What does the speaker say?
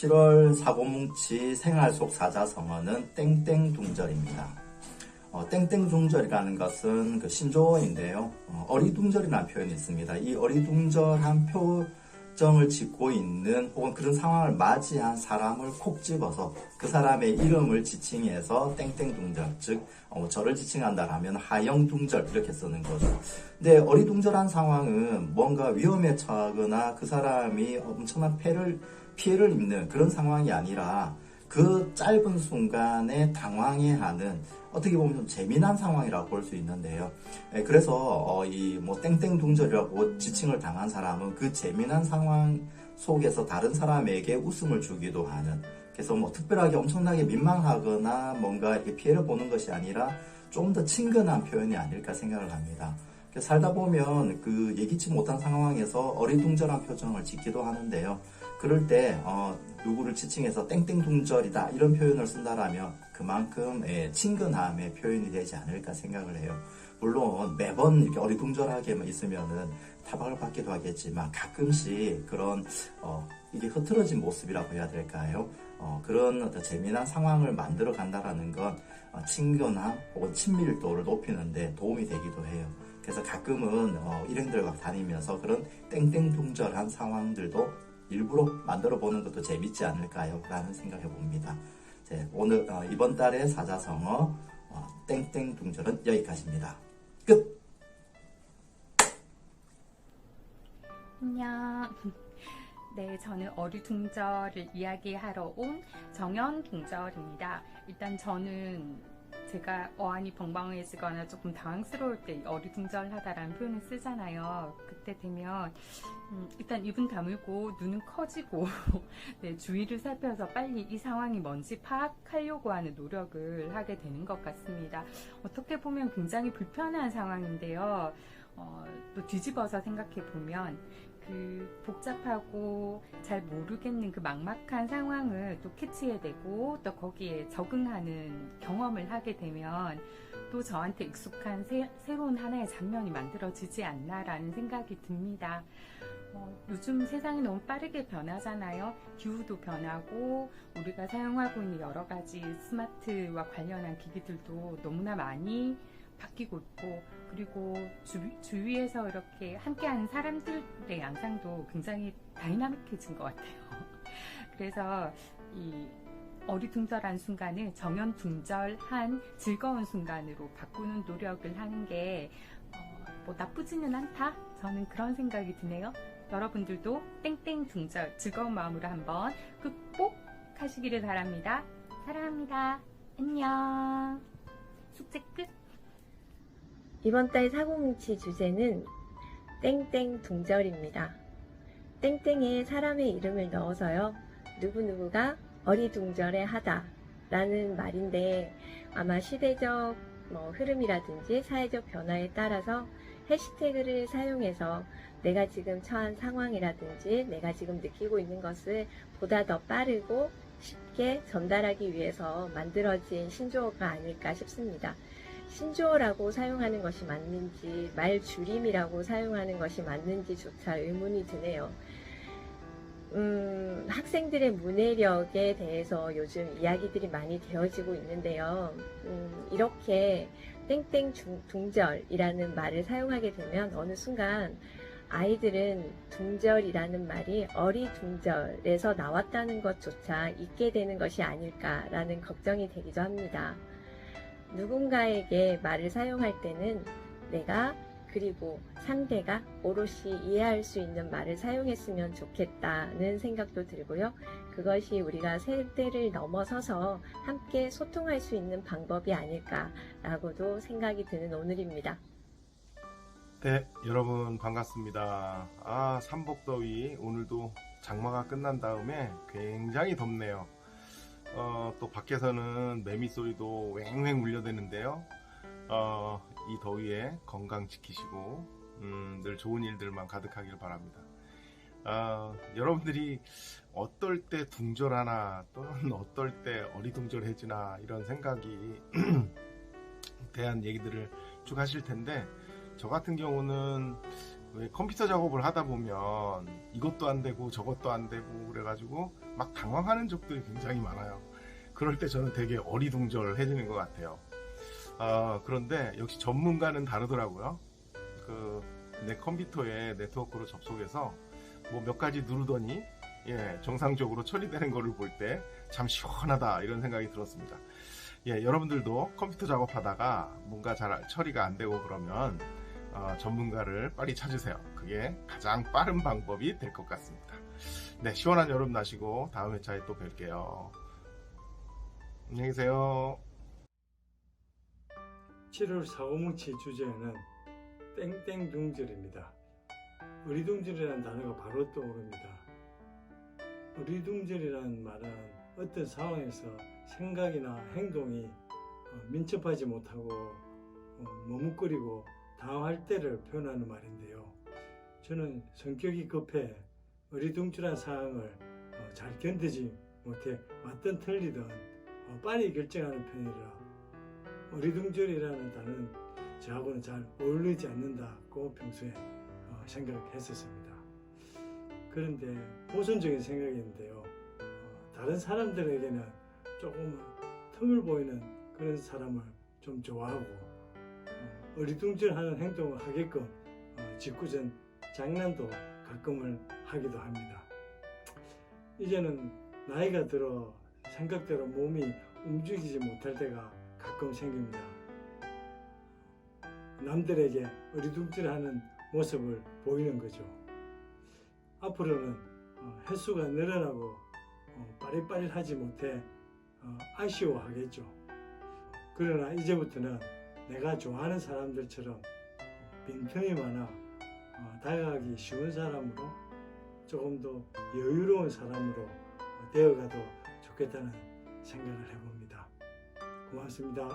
7월 사고뭉치 생활 속 사자성어는 땡땡둥절입니다. 땡땡둥절이라는 것은 그 신조어인데요. 어리둥절이라는 표현이 있습니다. 이 어리둥절한 표정을 짓고 있는 혹은 그런 상황을 맞이한 사람을 콕 집어서 그 사람의 이름을 지칭해서 땡땡둥절, 즉 저를 지칭한다 하면 하영둥절 이렇게 쓰는 거죠. 근데 어리둥절한 상황은 뭔가 위험에 처하거나 그 사람이 엄청난 피해를 입는 그런 상황이 아니라 그 짧은 순간에 당황해하는 어떻게 보면 좀 재미난 상황이라고 볼 수 있는데요. 그래서 이 땡땡둥절이라고 지칭을 당한 사람은 그 재미난 상황 속에서 다른 사람에게 웃음을 주기도 하는, 그래서 특별하게 엄청나게 민망하거나 뭔가 이렇게 피해를 보는 것이 아니라 좀 더 친근한 표현이 아닐까 생각을 합니다. 살다 보면 그 예기치 못한 상황에서 어리둥절한 표정을 짓기도 하는데요. 그럴 때 누구를 지칭해서 땡땡둥절이다 이런 표현을 쓴다라면 그만큼 친근함의 표현이 되지 않을까 생각을 해요. 물론 매번 이렇게 어리둥절하게만 있으면은 타박을 받기도 하겠지만 가끔씩 그런 이게 흐트러진 모습이라고 해야 될까요? 그런 어떤 재미난 상황을 만들어 간다라는 건 친근함 혹은 친밀도를 높이는 데 도움이 되기도 해요. 그래서 가끔은 일행들과 다니면서 그런 땡땡둥절한 상황들도 일부러 만들어 보는 것도 재밌지 않을까요? 라는 생각해 봅니다. 오늘 이번 달의 사자성어 땡땡둥절은 여기까지입니다. 끝! 안녕. 네, 저는 어리둥절을 이야기하러 온 정연둥절입니다. 일단 저는 제가 어안이 벙벙해지거나 조금 당황스러울 때 어리둥절하다라는 표현을 쓰잖아요. 그때 되면 일단 입은 다물고 눈은 커지고 네, 주위를 살펴서 빨리 이 상황이 뭔지 파악하려고 하는 노력을 하게 되는 것 같습니다. 어떻게 보면 굉장히 불편한 상황인데요. 또 뒤집어서 생각해 보면 그 복잡하고 잘 모르겠는 그 막막한 상황을 또 캐치해내고 또 거기에 적응하는 경험을 하게 되면 또 저한테 익숙한 새로운 하나의 장면이 만들어지지 않나라는 생각이 듭니다. 요즘 세상이 너무 빠르게 변하잖아요. 기후도 변하고 우리가 사용하고 있는 여러 가지 스마트와 관련한 기기들도 너무나 많이 바뀌고 있고, 그리고 주위에서 이렇게 함께하는 사람들의 양상도 굉장히 다이나믹해진 것 같아요. 그래서 이 어리둥절한 순간을 정연둥절한 즐거운 순간으로 바꾸는 노력을 하는 게 나쁘지는 않다? 저는 그런 생각이 드네요. 여러분들도 땡땡둥절 즐거운 마음으로 한번 극복하시기를 바랍니다. 사랑합니다. 안녕. 숙제 끝. 이번 달 사고뭉치 주제는 땡땡둥절입니다. 땡땡에 사람의 이름을 넣어서요. 누구누구가 어리둥절해 하다 라는 말인데, 아마 시대적 흐름이라든지 사회적 변화에 따라서 해시태그를 사용해서 내가 지금 처한 상황이라든지 내가 지금 느끼고 있는 것을 보다 더 빠르고 쉽게 전달하기 위해서 만들어진 신조어가 아닐까 싶습니다. 신조어라고 사용하는 것이 맞는지 말줄임이라고 사용하는 것이 맞는지조차 의문이 드네요. 학생들의 문해력에 대해서 요즘 이야기들이 많이 되어지고 있는데요. 이렇게 땡땡둥절이라는 말을 사용하게 되면 어느 순간 아이들은 둥절이라는 말이 어리둥절에서 나왔다는 것조차 잊게 되는 것이 아닐까라는 걱정이 되기도 합니다. 누군가에게 말을 사용할 때는 내가 그리고 상대가 오롯이 이해할 수 있는 말을 사용했으면 좋겠다는 생각도 들고요. 그것이 우리가 세대를 넘어서서 함께 소통할 수 있는 방법이 아닐까라고도 생각이 드는 오늘입니다. 네, 여러분 반갑습니다. 삼복더위, 오늘도 장마가 끝난 다음에 굉장히 덥네요. 또 밖에서는 매미 소리도 왱왱 울려대는데요. 이 더위에 건강 지키시고 늘 좋은 일들만 가득하길 바랍니다. 여러분들이 어떨 때 둥절하나 또는 어떨 때 어리둥절해지나 이런 생각이 대한 얘기들을 쭉 하실 텐데, 저 같은 경우는 왜 컴퓨터 작업을 하다 보면 이것도 안 되고 저것도 안 되고 그래가지고 막 당황하는 적들이 굉장히 많아요. 그럴 때 저는 되게 어리둥절해지는 것 같아요. 그런데 역시 전문가는 다르더라고요. 내 컴퓨터에 네트워크로 접속해서 뭐 몇 가지 누르더니 정상적으로 처리되는 거를 볼 때 참 시원하다 이런 생각이 들었습니다. 여러분들도 컴퓨터 작업하다가 뭔가 잘 처리가 안 되고 그러면 전문가를 빨리 찾으세요. 그게 가장 빠른 방법이 될 것 같습니다. 네, 시원한 여름 나시고 다음 회차에 또 뵐게요. 안녕히 계세요. 7월 사고뭉치 주제는 땡땡둥절입니다. 어리둥절이라는 단어가 바로 떠오릅니다. 어리둥절이라는 말은 어떤 상황에서 생각이나 행동이 민첩하지 못하고 머뭇거리고 당황할 때를 표현하는 말인데요. 저는 성격이 급해 어리둥절한 상황을 잘 견디지 못해 맞든 틀리든 빨리 결정하는 편이라 어리둥절이라는 단어는 저하고는 잘 어울리지 않는다고 평소에 생각했었습니다. 그런데 보수적인 생각인데요. 다른 사람들에게는 조금 틈을 보이는 그런 사람을 좀 좋아하고 어리둥절하는 행동을 하게끔 짓궂은 장난도 가끔을 하기도 합니다. 이제는 나이가 들어 생각대로 몸이 움직이지 못할 때가 가끔 생깁니다. 남들에게 어리둥절하는 모습을 보이는 거죠. 앞으로는 횟수가 늘어나고 빠릿빠릿하지 못해 아쉬워하겠죠. 그러나 이제부터는 내가 좋아하는 사람들처럼 빈틈이 많아 다가가기 쉬운 사람으로 조금 더 여유로운 사람으로 되어가도 좋겠다는 생각을 해봅니다. 고맙습니다.